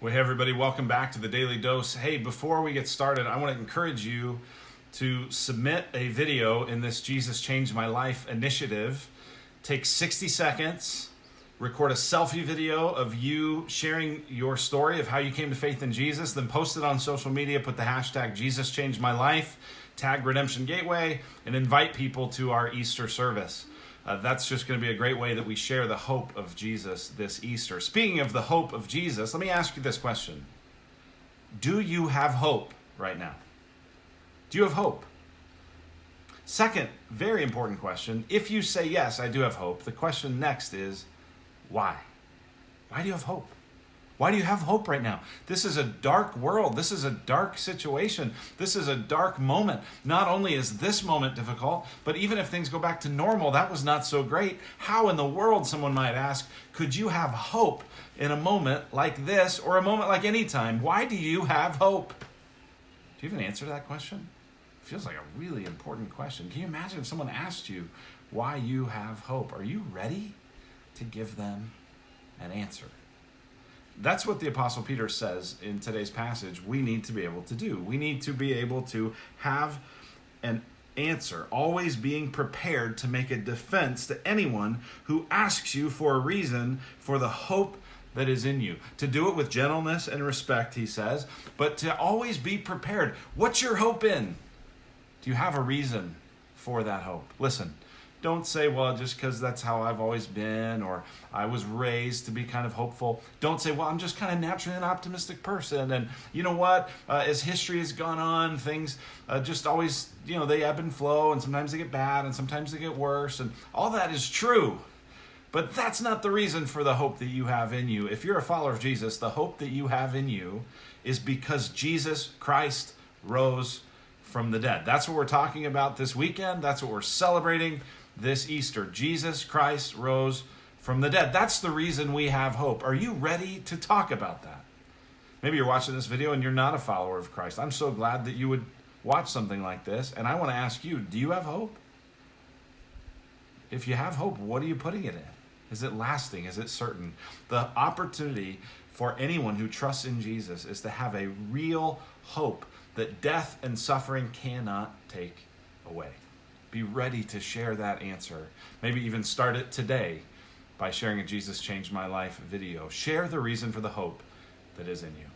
Well, hey everybody, welcome back to the Daily Dose. Hey, before we get started, I want to encourage you to submit a video in this Jesus Changed My Life initiative. Take 60 seconds, record a selfie video of you sharing your story of how you came to faith in Jesus, then post it on social media, put the hashtag Jesus Changed My Life, tag Redemption Gateway, and invite people to our Easter service. That's just going to be a great way that we share the hope of Jesus this Easter. Speaking of the hope of Jesus, let me ask you this question. Do you have hope right now? Do you have hope? Second, very important question. If you say, yes, I do have hope, the question next is, why? Why do you have hope? Why do you have hope right now? This is a dark world. This is a dark situation. This is a dark moment. Not only is this moment difficult, but even if things go back to normal, that was not so great. How in the world, someone might ask, could you have hope in a moment like this or a moment like any time? Why do you have hope? Do you have an answer to that question? It feels like a really important question. Can you imagine if someone asked you why you have hope? Are you ready to give them an answer? That's what the Apostle Peter says in today's passage we need to be able to do. We need to be able to have an answer, always being prepared to make a defense to anyone who asks you for a reason for the hope that is in you. To do it with gentleness and respect, he says, but to always be prepared. What's your hope in? Do you have a reason for that hope? Listen. Don't say, well, just because that's how I've always been, or I was raised to be kind of hopeful. Don't say, well, I'm just kind of naturally an optimistic person. And you know what? As history has gone on, things just always, they ebb and flow, and sometimes they get bad, and sometimes they get worse. And all that is true. But that's not the reason for the hope that you have in you. If you're a follower of Jesus, the hope that you have in you is because Jesus Christ rose from the dead. That's what we're talking about this weekend. That's what we're celebrating this Easter. Jesus Christ rose from the dead. That's the reason we have hope. Are you ready to talk about that? Maybe you're watching this video and you're not a follower of Christ. I'm so glad that you would watch something like this. And I want to ask you, do you have hope? If you have hope, what are you putting it in? Is it lasting? Is it certain? The opportunity for anyone who trusts in Jesus is to have a real hope that death and suffering cannot take away. Be ready to share that answer. Maybe even start it today by sharing a Jesus Changed My Life video. Share the reason for the hope that is in you.